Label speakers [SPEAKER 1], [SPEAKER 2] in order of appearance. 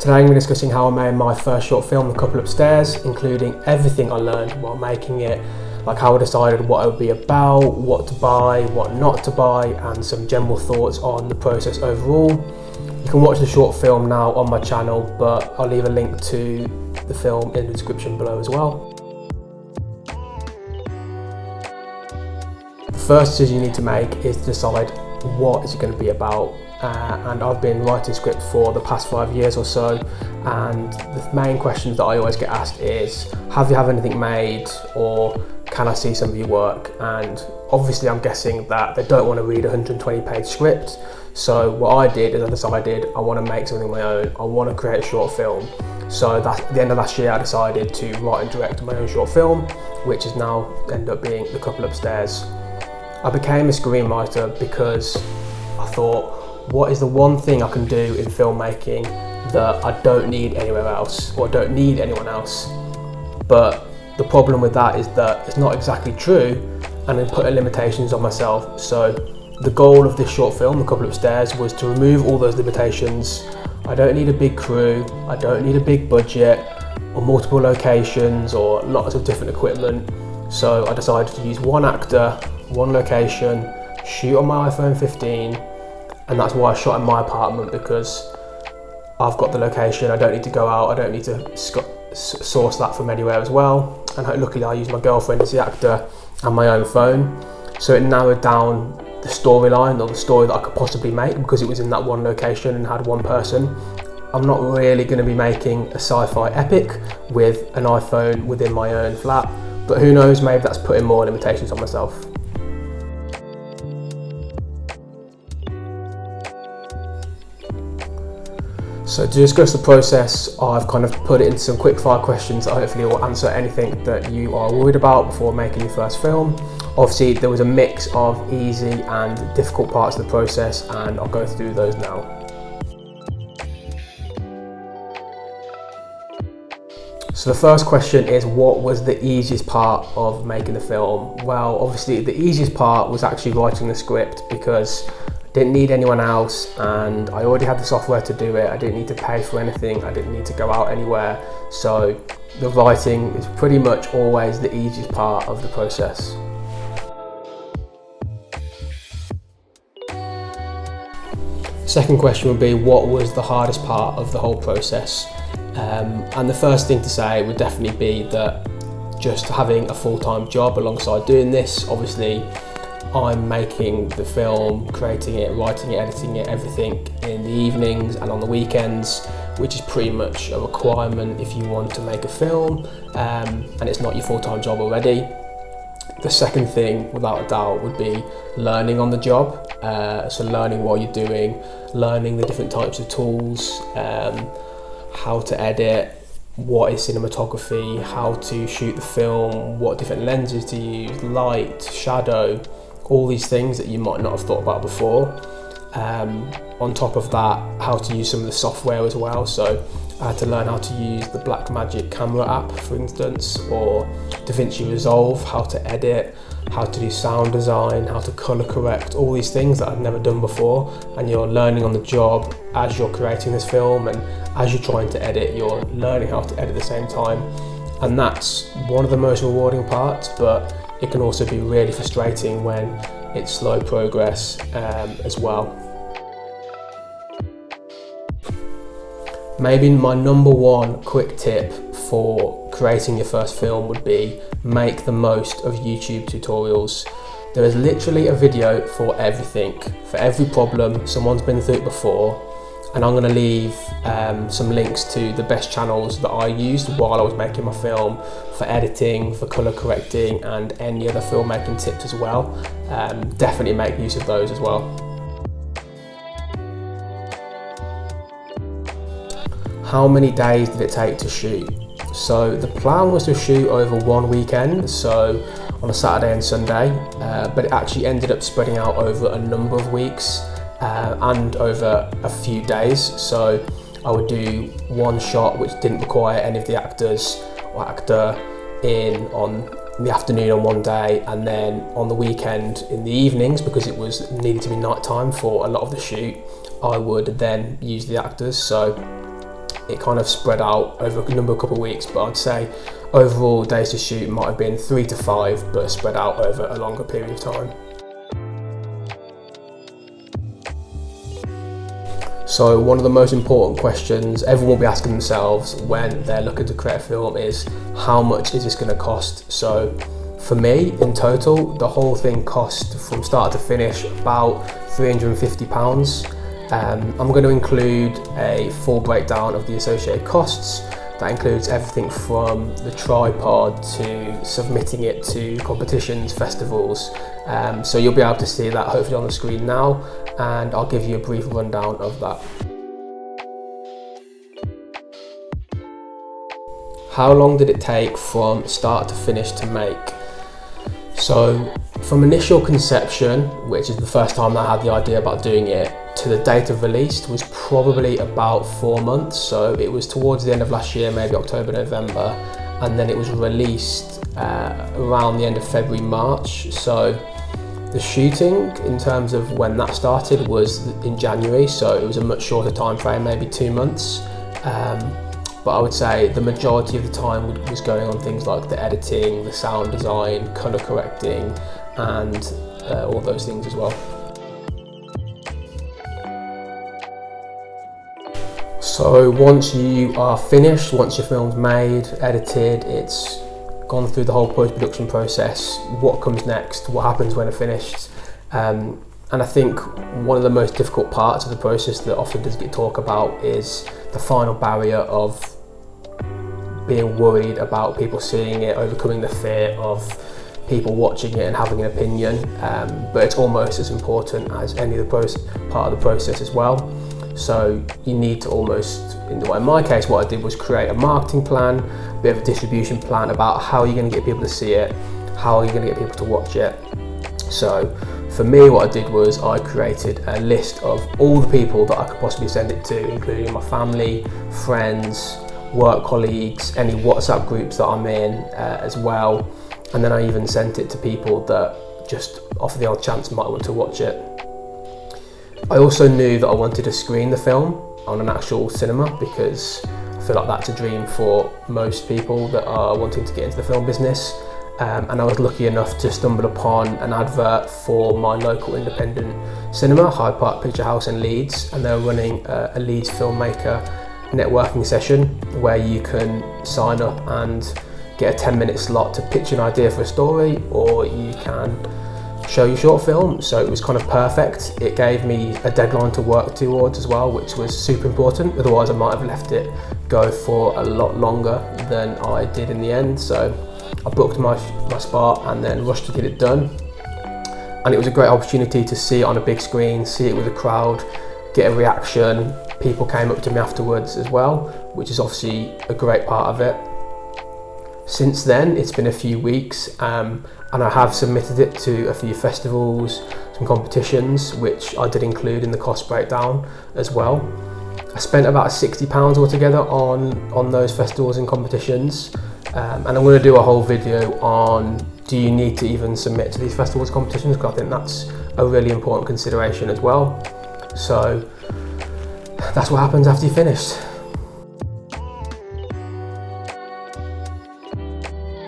[SPEAKER 1] Today I'm going to be discussing how I made my first short film, The Couple Upstairs, including everything I learned while making it, like how I decided what it would be about, what to buy, what not to buy, and some general thoughts on the process overall. You can watch the short film now on my channel, but I'll leave a link to the film in the description below as well. The first decision you need to make is to decide what is it going to be about. And I've been writing script for the past 5 years or so, and the main questions that I always get asked is, have you anything made, or can I see some of your work? And obviously I'm guessing that they don't want to read a 120-page script. So what I did is I decided I want to make something of my own. I want to create a short film. So at the end of last year I decided to write and direct my own short film, which has now ended up being The Couple Upstairs. I became a screenwriter because I thought, what is the one thing I can do in filmmaking that I don't need anywhere else, or don't need anyone else? But the problem with that is that it's not exactly true, and I'm putting limitations on myself. So the goal of this short film, The Couple Upstairs, was to remove all those limitations. I don't need a big crew, I don't need a big budget, or multiple locations, or lots of different equipment. So I decided to use one actor, one location, shoot on my iPhone 15, and that's why I shot in my apartment, because I've got the location, I don't need to go out, I don't need to source that from anywhere as well. And luckily I used my girlfriend as the actor and my own phone. So it narrowed down the storyline, or the story that I could possibly make, because it was in that one location and had one person. I'm not really going to be making a sci-fi epic with an iPhone within my own flat, but who knows, maybe that's putting more limitations on myself. So to discuss the process, I've kind of put it into some quick fire questions that hopefully will answer anything that you are worried about before making your first film. Obviously there was a mix of easy and difficult parts of the process, and I'll go through those now. So the first question is, what was the easiest part of making the film? Well, obviously the easiest part was actually writing the script, because didn't need anyone else, and I already had the software to do it. I didn't need to pay for anything, I didn't need to go out anywhere. So the writing is pretty much always the easiest part of the process. Second question would be, what was the hardest part of the whole process? And the first thing to say would definitely be that just having a full-time job alongside doing this. Obviously I'm making the film, creating it, writing it, editing it, everything in the evenings and on the weekends, which is pretty much a requirement if you want to make a film, and it's not your full-time job already. The second thing, without a doubt, would be learning on the job. So learning what you're doing, learning the different types of tools, how to edit, what is cinematography, how to shoot the film, what different lenses to use, light, shadow, all these things that you might not have thought about before. On top of that, how to use some of the software as well. So I had to learn how to use the Blackmagic camera app, for instance, or DaVinci Resolve, how to edit, how to do sound design, how to color correct, all these things that I've never done before. And you're learning on the job as you're creating this film, and as you're trying to edit, you're learning how to edit at the same time. And that's one of the most rewarding parts, but it can also be really frustrating when it's slow progress as well. Maybe my number one quick tip for creating your first film would be, make the most of YouTube tutorials. There is literally a video for everything, for every problem. Someone's been through it before, and I'm going to leave some links to the best channels that I used while I was making my film, for editing, for colour correcting, and any other filmmaking tips as well. Definitely make use of those as well. How many days did it take to shoot? So the plan was to shoot over one weekend, so on a Saturday and Sunday, but it actually ended up spreading out over a number of weeks and over a few days. So I would do one shot which didn't require any of the actors or actor in the afternoon on one day, and then on the weekend in the evenings, because it was needed to be night time for a lot of the shoot, I would then use the actors. So it kind of spread out over a couple of weeks, but I'd say overall days to shoot might have been 3 to 5, but spread out over a longer period of time. So one of the most important questions everyone will be asking themselves when they're looking to create a film is, how much is this going to cost? So for me, in total, the whole thing cost from start to finish about £350. I'm going to include a full breakdown of the associated costs. That includes everything from the tripod to submitting it to competitions, festivals. So you'll be able to see that hopefully on the screen now, and I'll give you a brief rundown of that. How long did it take from start to finish to make? So from initial conception, which is the first time I had the idea about doing it, to the date of release was probably about 4 months. So it was towards the end of last year, maybe October, November, and then it was released around the end of February, March. So the shooting, in terms of when that started, was in January, so it was a much shorter time frame, maybe 2 months. But I would say the majority of the time was going on things like the editing, the sound design, colour correcting, and all those things as well. So once you are finished, once your film's made, edited, it's gone through the whole post-production process, what comes next, what happens when it's finished. And I think one of the most difficult parts of the process that often doesn't get talked about is the final barrier of being worried about people seeing it, overcoming the fear of people watching it and having an opinion. But it's almost as important as any of the part of the process as well. So you need to almost, in my case, what I did was create a marketing plan, a bit of a distribution plan about how you're going to get people to see it, how are you going to get people to watch it. So for me, what I did was I created a list of all the people that I could possibly send it to, including my family, friends, work colleagues, any WhatsApp groups that I'm in as well. And then I even sent it to people that just off the odd chance might want to watch it. I also knew that I wanted to screen the film on an actual cinema, because I feel like that's a dream for most people that are wanting to get into the film business. And I was lucky enough to stumble upon an advert for my local independent cinema, Hyde Park Picture House in Leeds, and they're running a Leeds filmmaker networking session where you can sign up and get a 10-minute slot to pitch an idea for a story, or you can show your short film. So it was kind of perfect. It gave me a deadline to work towards as well, which was super important. Otherwise I might have left it go for a lot longer than I did in the end. So I booked my spot and then rushed to get it done. And it was a great opportunity to see it on a big screen, see it with a crowd, get a reaction. People came up to me afterwards as well, which is obviously a great part of it. Since then, it's been a few weeks, and I have submitted it to a few festivals, some competitions, which I did include in the cost breakdown as well. I spent about £60 altogether on those festivals and competitions, and I'm going to do a whole video on, do you need to even submit to these festivals and competitions, because I think that's a really important consideration as well. So that's what happens after you finished.